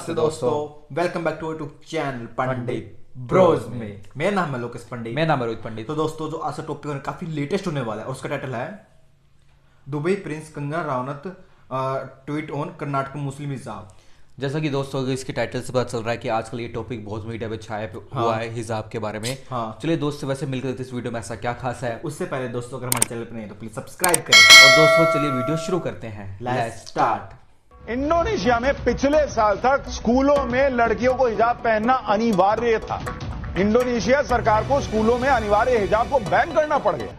नमस्ते दोस्तों, welcome back to YouTube channel Pandit Bros में। मेरा नाम है लोकेश पंडित। मेरा नाम है रोहित पंडित। तो दोस्तों, जो आज का टॉपिक है काफी लेटेस्ट होने वाला है और उसका टाइटल है Dubai prince Kangana Ranaut tweet on Karnataka Muslim hijab. जैसा कि दोस्तों इसके टाइटल से पता चल रहा है कि आजकल ये टॉपिक बहुत मीडिया पे छाया हुआ है हिजाब के बारे में। चलिए दोस्त से वैसे मिलकर देखते हैं इस वीडियो में ऐसा क्या खास है। उससे पहले दोस्तों, अगर हमारे चैनल पर नहीं है तो प्लीज सब्सक्राइब करें। और दोस्तों चलिए वीडियो शुरू करते हैं। Let's start. इंडोनेशिया में पिछले साल तक स्कूलों में लड़कियों को हिजाब पहनना अनिवार्य था। इंडोनेशिया सरकार को स्कूलों में अनिवार्य हिजाब को बैन करना पड़ गया।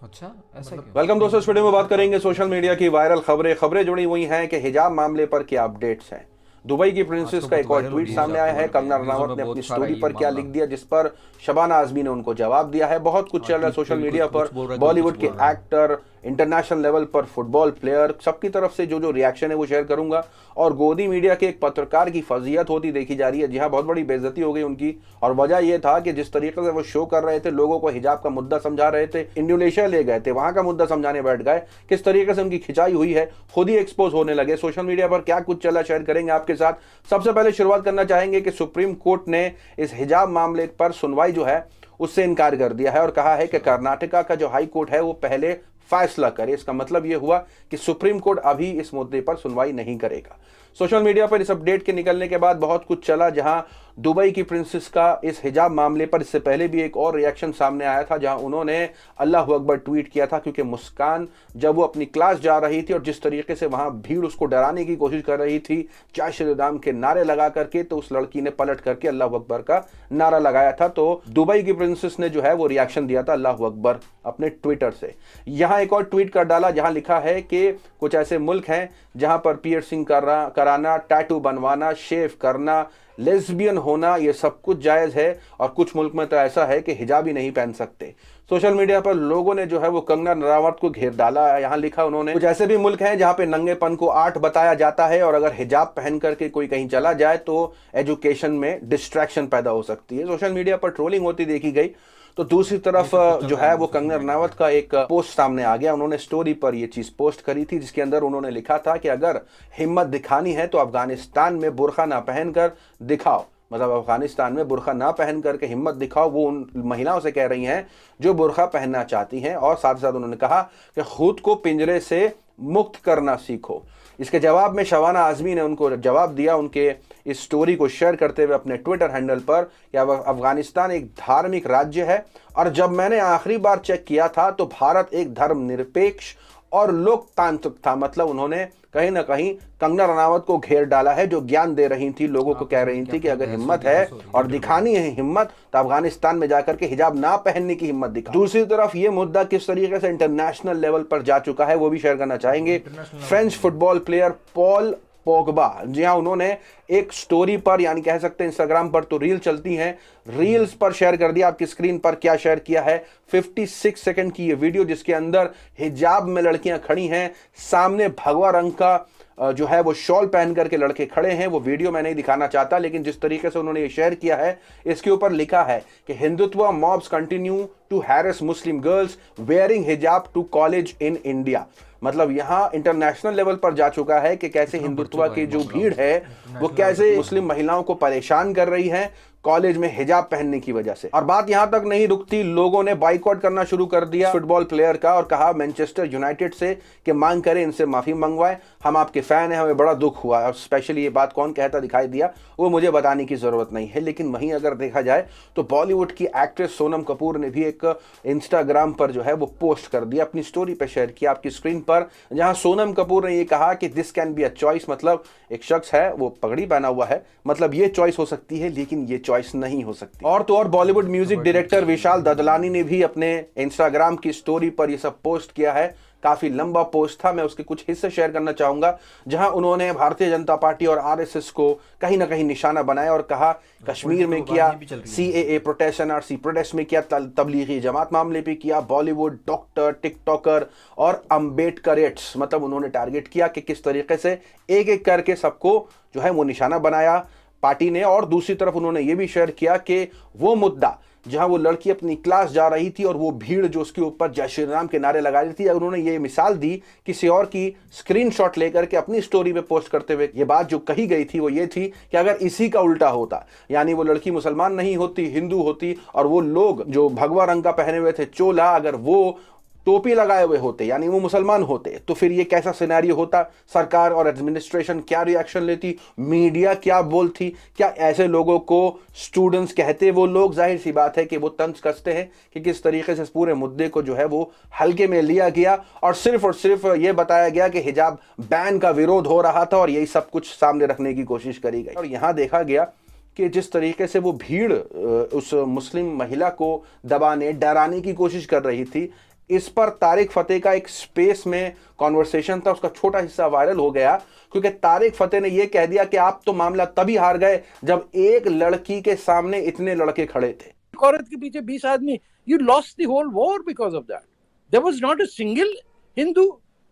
अच्छा, ऐसा क्यों? वेलकम दोस्तों, इस वीडियो में बात करेंगे सोशल मीडिया की वायरल खबरें जुड़ी हुई हैं कि हिजाब मामले पर क्या अपडेट्स हैं। दुबई की प्रिंसेस का एक और ट्वीट सामने आया है। कंगना रनावत ने अपनी स्टोरी पर क्या लिख दिया, जिस पर शबाना आजमी ने उनको जवाब दिया है। बहुत कुछ चल रहा है सोशल मीडिया पर। बॉलीवुड के एक्टर, इंटरनेशनल लेवल पर फुटबॉल प्लेयर, सबकी तरफ से जो रिएक्शन है वो शेयर करूंगा। और गोदी मीडिया के एक पत्रकार की फजीयत होती देखी जा रही है। जी हाँ, बहुत बड़ी बेइज्जती हो गई उनकी। और वजह यह था कि जिस तरीके से वो शो कर रहे थे, लोगों को हिजाब का मुद्दा समझा रहे थे, इंडोनेशिया ले गए थे, वहां का मुद्दा समझाने बैठ गए, किस तरीके से उनकी खिंचाई हुई है, खुद ही एक्सपोज होने लगे। सोशल मीडिया पर क्या कुछ चला शेयर करेंगे आपके साथ। सबसे पहले शुरुआत करना चाहेंगे कि सुप्रीम कोर्ट ने इस हिजाब मामले पर सुनवाई जो है उससे इनकार कर दिया है और कहा है कि कर्नाटका का जो हाई कोर्ट है वो पहले फैसला करे। इसका मतलब यह हुआ कि सुप्रीम कोर्ट अभी इस मुद्दे पर सुनवाई नहीं करेगा। सोशल मीडिया पर इस अपडेट के निकलने के बाद बहुत कुछ चला, जहां दुबई की प्रिंसेस का इस हिजाब मामले पर इससे पहले भी एक और रिएक्शन सामने आया था, जहां उन्होंने अल्लाह अकबर ट्वीट किया था। क्योंकि मुस्कान जब वो अपनी क्लास जा रही थी और जिस तरीके से वहां भीड़ उसको डराने की कोशिश कर रही थी जय श्री राम के नारे लगा करके, तो उस लड़की ने पलट करके अल्लाह अकबर का नारा लगाया था। तो दुबई की प्रिंसेस ने जो है वो रिएक्शन दिया था अल्लाह अकबर अपने ट्विटर से। यहां एक और ट्वीट कर डाला जहां लिखा है कि कुछ ऐसे मुल्क हैं जहां पर पियर्सिंग कराना, टैटू बनवाना, शेव करना, लेस्बियन होना, ये सब कुछ जायज है। और कुछ मुल्क में तो ऐसा है कि हिजाब ही नहीं पहन सकते। सोशल मीडिया पर लोगों ने जो है वो कंगना रनावत को घेर डाला है। यहाँ लिखा उन्होंने, कुछ ऐसे भी मुल्क हैं जहाँ पे नंगेपन को आर्ट बताया जाता है और अगर हिजाब पहन करके कोई कहीं चला जाए तो एजुकेशन में डिस्ट्रैक्शन पैदा हो सकती है। सोशल मीडिया पर ट्रोलिंग होती देखी गई। तो दूसरी तरफ जो है वो कंगना रनावत का एक पोस्ट सामने आ गया। उन्होंने स्टोरी पर ये चीज पोस्ट करी थी, जिसके अंदर उन्होंने लिखा था कि अगर हिम्मत दिखानी है तो अफगानिस्तान में बुर्का ना पहनकर दिखाओ। मतलब अफगानिस्तान में बुर्का ना पहन करके हिम्मत दिखाओ। वो उन महिलाओं से कह रही हैं जो बुर्का पहनना चाहती हैं। और साथ साथ उन्होंने कहा कि खुद को पिंजरे से मुक्त करना सीखो। इसके जवाब में शबाना आजमी ने उनको जवाब दिया उनके इस स्टोरी को शेयर करते हुए अपने ट्विटर हैंडल पर कि अफगानिस्तान एक धार्मिक राज्य है और जब मैंने आखिरी बार चेक किया था तो भारत एक धर्मनिरपेक्ष और लोकतांत्रिक था। मतलब उन्होंने कहीं ना कहीं कंगना रनावत को घेर डाला है, जो ज्ञान दे रही थी, लोगों को कह रही थी कि अगर हिम्मत है और दिखानी है हिम्मत तो अफगानिस्तान में जाकर के हिजाब ना पहनने की हिम्मत दिखा। दूसरी तरफ ये मुद्दा किस तरीके से इंटरनेशनल लेवल पर जा चुका है वो भी शेयर करना चाहेंगे। French football player Paul Pogba, जी हाँ, उन्होंने एक स्टोरी पर, यानी कह सकते हैं इंस्टाग्राम पर तो रील चलती हैं, रील्स पर शेयर कर दिया। आपकी स्क्रीन पर क्या शेयर किया है, 56 सेकंड की ये वीडियो जिसके अंदर हिजाब में लड़कियां खड़ी हैं, सामने भगवा रंग का जो है वो शॉल पहन करके लड़के खड़े हैं। वो वीडियो मैं नहीं दिखाना चाहता, लेकिन जिस तरीके से उन्होंने ये शेयर किया है इसके ऊपर लिखा है कि Hindutva mobs continue to harass Muslim girls wearing hijab to college in India. मतलब यहाँ इंटरनेशनल लेवल पर जा चुका है कि कैसे हिंदुत्व की जो भीड़ है वो कैसे मुस्लिम महिलाओं को परेशान कर रही है कॉलेज में हिजाब पहनने की वजह से। और बात यहां तक नहीं रुकती, लोगों ने बाइकआउट करना शुरू कर दिया फुटबॉल प्लेयर का और कहा मैनचेस्टर यूनाइटेड से कि मांग करें इनसे माफी मंगवाएं, हम आपके फैन हैं, हमें बड़ा दुख हुआ। और स्पेशली ये बात कौन कहता दिखाई दिया वो मुझे बताने की जरूरत नहीं है। लेकिन वहीं अगर देखा जाए तो बॉलीवुड की एक्ट्रेस सोनम कपूर ने भी एक इंस्टाग्राम पर जो है वो पोस्ट कर दिया, अपनी स्टोरी पर शेयर किया आपकी स्क्रीन पर, जहां सोनम कपूर ने ये कहा कि this can be a choice. मतलब एक शख्स है वो पगड़ी पहना हुआ है, मतलब ये चॉइस हो सकती है लेकिन ये चॉइस नहीं हो सकती। और तो और बॉलीवुड म्यूजिक डायरेक्टर विशाल ददलानी ने भी अपने इंस्टाग्राम की स्टोरी पर ये सब पोस्ट किया है। काफी लंबा पोस्ट था, मैं उसके कुछ हिस्से शेयर करना चाहूंगा, जहां उन्होंने भारतीय जनता पार्टी और आरएसएस को कहीं ना कहीं निशाना बनाया और कहा कश्मीर में किया, सीएए प्रोटेस्ट एनआरसी प्रोटेस्ट में किया, तबलीगी जमात मामले पे किया, बॉलीवुड, डॉक्टर, टिकटॉकर और अम्बेडकरिट्स। मतलब उन्होंने टारगेट किया कि किस तरीके से एक एक करके सबको जो है वो निशाना बनाया। पार्टी ने, और दूसरी तरफ उन्होंने ये भी शेयर किया कि वो मुद्दा जहां वो लड़की अपनी क्लास जा रही थी और वो भीड़ जो उसके ऊपर जय श्री राम के नारे लगा रही थी, उन्होंने ये मिसाल दी किसी और की स्क्रीनशॉट लेकर के अपनी स्टोरी पे पोस्ट करते हुए ये बात जो कही गई थी वो ये थी कि अगर इसी का उल्टा होता, यानी वो लड़की मुसलमान नहीं होती, हिंदू होती, और वो लोग जो भगवा रंग का पहने हुए थे चोला, अगर वो टोपी लगाए हुए होते, यानी वो मुसलमान होते, तो फिर ये कैसा सिनेरियो होता, सरकार और एडमिनिस्ट्रेशन क्या रिएक्शन लेती, मीडिया क्या बोलती, क्या ऐसे लोगों को स्टूडेंट्स कहते वो लोग? जाहिर सी बात है कि वो तंज कसते हैं कि किस तरीके से इस पूरे मुद्दे को जो है वो हल्के में लिया गया और सिर्फ ये बताया गया कि हिजाब बैन का विरोध हो रहा था और यही सब कुछ सामने रखने की कोशिश करी गई। और यहां देखा गया कि जिस तरीके से वो भीड़ उस मुस्लिम महिला को दबाने, डराने की कोशिश कर रही थी, इस पर तारिक फतेह का एक स्पेस में कॉन्वर्सेशन था, उसका छोटा हिस्सा वायरल हो गया, क्योंकि तारिक फतेह ने यह कह दिया कि आप तो मामला तभी हार गए जब एक लड़की के सामने इतने लड़के खड़े थे। औरत के पीछे 20 आदमी, you lost the whole war because of that. There was not a single Hindu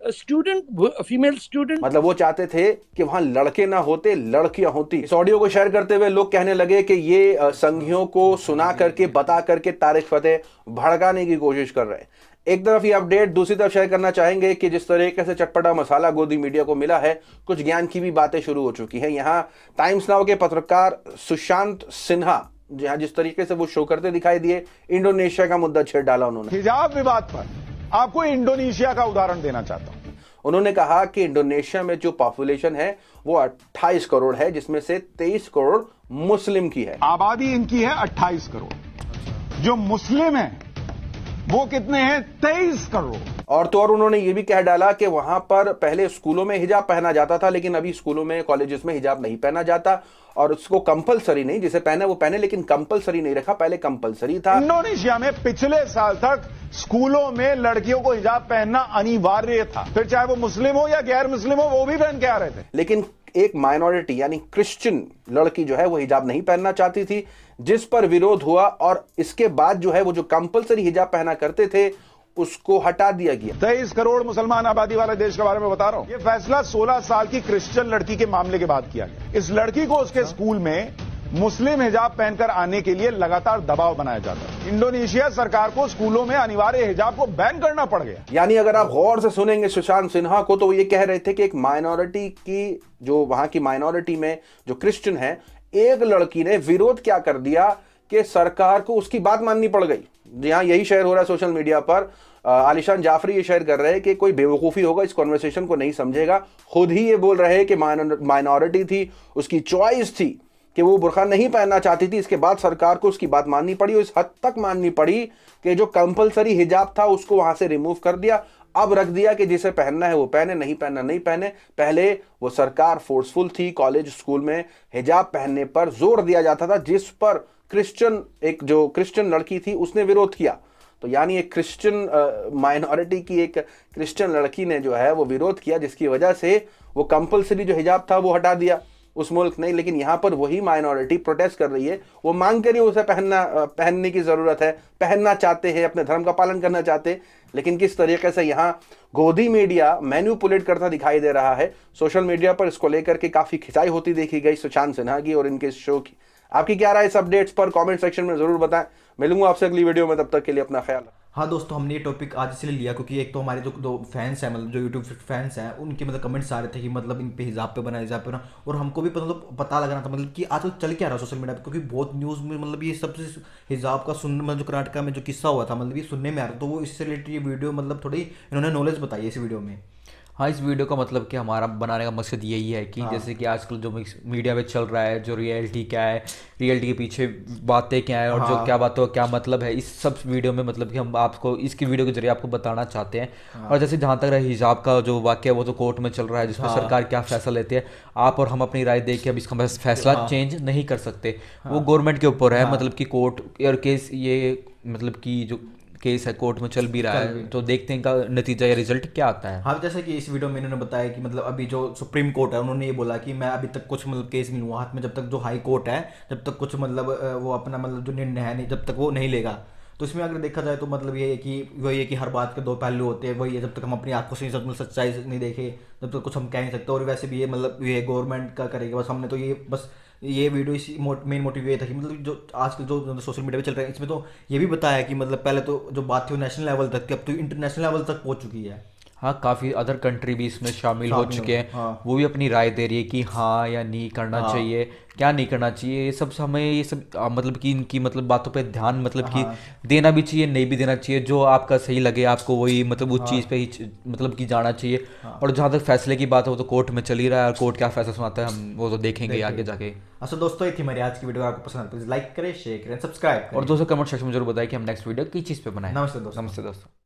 student, female student. मतलब वो चाहते थे कि वहां लड़के ना होते, लड़कियां होती। इस ऑडियो को शेयर करते हुए लोग कहने लगे कि ये संघियों को सुना करके, बता करके तारिक फतेह भड़काने की कोशिश कर रहे हैं। एक तरफ ये अपडेट, दूसरी तरफ शेयर करना चाहेंगे कि जिस तरीके से चटपटा मसाला गोदी मीडिया को मिला है, कुछ ज्ञान की भी बातें शुरू हो चुकी हैं। यहाँ टाइम्स नाउ के पत्रकार सुशांत सिन्हा जिस तरीके से वो शो करते दिखाई दिए, इंडोनेशिया का मुद्दा छेड़ डाला उन्होंने। हिजाब विवाद पर आपको इंडोनेशिया का उदाहरण देना चाहता हूं। उन्होंने कहा कि इंडोनेशिया में जो पॉपुलेशन है वो 28 करोड़ है, जिसमें से 23 करोड़ मुस्लिम की है। आबादी इनकी है 28 करोड़, जो मुस्लिम है वो कितने हैं? 23 करोड़। और तो और उन्होंने ये भी कह डाला कि वहां पर पहले स्कूलों में हिजाब पहना जाता था, लेकिन अभी स्कूलों में, कॉलेजेस में हिजाब नहीं पहना जाता, और उसको कंपलसरी नहीं, जिसे पहने वो पहने, लेकिन कंपलसरी नहीं रखा, पहले कंपलसरी था। इंडोनेशिया में पिछले साल तक स्कूलों में लड़कियों को हिजाब पहनना अनिवार्य था, फिर चाहे वो मुस्लिम हो या गैर मुस्लिम हो, वो भी पहन के आ रहे थे। लेकिन एक माइनॉरिटी यानी क्रिश्चियन लड़की जो है वो हिजाब नहीं पहनना चाहती थी, जिस पर विरोध हुआ, और इसके बाद जो है वो जो कंपलसरी हिजाब पहना करते थे उसको हटा दिया गया। 23 करोड़ मुसलमान आबादी वाले देश के बारे में बता रहा हूं। यह फैसला 16 साल की क्रिश्चियन लड़की के मामले के बाद किया गया। इस लड़की को उसके स्कूल में मुस्लिम हिजाब पहनकर आने के लिए लगातार दबाव बनाया जाता है। इंडोनेशिया सरकार को स्कूलों में अनिवार्य हिजाब को बैन करना पड़ गया। यानी अगर आप गौर से सुनेंगे सुशांत सिन्हा को, तो वो ये कह रहे थे कि एक माइनॉरिटी की, जो वहां की माइनॉरिटी में जो क्रिश्चियन है, एक लड़की ने विरोध क्या कर दिया कि सरकार को उसकी बात माननी पड़ गई। यहां यही शेयर हो रहा है सोशल मीडिया पर। आलिशान जाफरी ये शेयर कर रहे हैं कि कोई बेवकूफ़ी होगा, इस कॉन्वर्सेशन को नहीं समझेगा। खुद ही ये बोल रहे हैं कि माइनॉरिटी थी, उसकी चॉइस थी कि वो बुर्का नहीं पहनना चाहती थी, इसके बाद सरकार को उसकी बात माननी पड़ी, और इस हद तक माननी पड़ी कि जो कंपलसरी हिजाब था उसको वहां से रिमूव कर दिया। अब रख दिया कि जिसे पहनना है वो पहने, नहीं पहनना नहीं पहने। पहले वो सरकार फोर्सफुल थी, कॉलेज स्कूल में हिजाब पहनने पर जोर दिया जाता था, जिस पर एक जो क्रिश्चियन लड़की थी उसने विरोध किया। तो यानी एक क्रिश्चियन माइनॉरिटी की एक क्रिश्चियन लड़की ने जो है वो विरोध किया, जिसकी वजह से वो कंपलसरी जो हिजाब था वो हटा दिया। उस मुल्क नहीं, लेकिन यहाँ पर वही माइनॉरिटी प्रोटेस्ट कर रही है, वो मांग कर रही है उसे पहनने की जरूरत है, पहनना चाहते हैं, अपने धर्म का पालन करना चाहते हैं। लेकिन किस तरीके से यहाँ गोदी मीडिया मैन्युपुलेट करता दिखाई दे रहा है। सोशल मीडिया पर इसको लेकर के काफी खिंचाई होती देखी गई सुशांत सिन्हा की और इनके शो की। आपकी क्या राय इस अपडेट्स पर कमेंट सेक्शन में जरूर बताएं। मिलूंगा आपसे अगली वीडियो में, तब तक के लिए अपना ख्याल। हाँ दोस्तों, हमने ये टॉपिक आज इसलिए लिया क्योंकि एक तो हमारे जो दो फैंस हैं, मतलब जो यूट्यूब फैंस हैं, उनके मतलब कमेंट्स आ रहे थे कि मतलब इन पे हिजाब पे बना, हिजाब पे बना, और हमको भी मतलब पता लगना था मतलब कि आजकल चल क्या रहा है सोशल मीडिया पे, क्योंकि बहुत न्यूज़ में मतलब ये सबसे हिजाब का सुनने, मतलब जो कर्नाटका में जो किस्सा हुआ था, मतलब ये सुनने में आ रहा, तो वो इससे रिलेटेड ये वीडियो मतलब थोड़ी इन्होंने नॉलेज बताई है इस वीडियो में। हाँ, इस वीडियो का मतलब कि हमारा बनाने का मकसद यही है कि जैसे कि आजकल जो मीडिया में चल रहा है, जो रियलिटी क्या है, रियलिटी के पीछे बातें क्या है, और जो क्या बातों का क्या मतलब है, इस सब वीडियो में मतलब कि हम आपको इसकी वीडियो के जरिए आपको बताना चाहते हैं। और जैसे जहाँ तक रहा हिजाब का जो वाक्य है, वो तो कोर्ट में चल रहा है, जिसमें सरकार क्या फैसला लेती है, आप और हम अपनी राय देख के अब इसका फैसला चेंज नहीं कर सकते। वो गवर्नमेंट के ऊपर है, मतलब कि कोर्ट और केस, ये मतलब कि जो केस है कोर्ट में चल भी रहा है, तो देखते हैं इनका नतीजा या रिजल्ट क्या आता है। हाँ, जैसे कि इस वीडियो में इन्होंने बताया कि मतलब अभी जो सुप्रीम कोर्ट है, उन्होंने ये बोला कि मैं अभी तक कुछ मतलब केस नहीं हुआ हाथ में, जब तक जो हाई कोर्ट है, जब तक कुछ मतलब वो अपना मतलब जो निर्णय है नहीं, जब तक वो नहीं लेगा। तो इसमें अगर देखा जाए तो मतलब ये है कि वही है कि हर बात के दो पहलू होते हैं। वही है, जब तक हम अपनी आंखों से सच्चाई नहीं देखे, जब तक कुछ हम कह नहीं सकते। और वैसे भी ये मतलब ये गवर्नमेंट का करेगा, बस हमने तो ये बस ये वीडियो इसी मेन मोटिव ये था कि मतलब जो आजकल जो सोशल मीडिया पे चल रहा है इसमें तो ये भी बताया कि मतलब पहले तो जो बात थी वो नेशनल लेवल तक थी, अब तो इंटरनेशनल लेवल तक पहुंच चुकी है। हाँ, काफ़ी अदर कंट्री भी इसमें शामिल हो चुके हैं। हाँ। वो भी अपनी राय दे रही है कि हाँ या नहीं करना चाहिए, क्या नहीं करना चाहिए। ये सब हमें ये सब मतलब कि इनकी मतलब बातों पे ध्यान मतलब कि देना भी चाहिए, नहीं भी देना चाहिए। जो आपका सही लगे आपको वही मतलब उस चीज़ पे ही मतलब कि जाना चाहिए। और जहाँ तक फैसले की बात है वो तो कोर्ट में चल ही रहा है, और कोर्ट क्या फैसला सुनाता है हम वो तो देखेंगे आगे जाके। अच्छा दोस्तों, ये थी हमारी आज की वीडियो। आपको पसंद प्लीज लाइक करें, शेयर करें, सब्सक्राइब करें और दोस्तों कमेंट सेक्शन में जरूर बताएं कि हम नेक्स्ट वीडियो किस चीज़ पे बनाएं। नमस्ते दोस्तों। नमस्ते दोस्तों।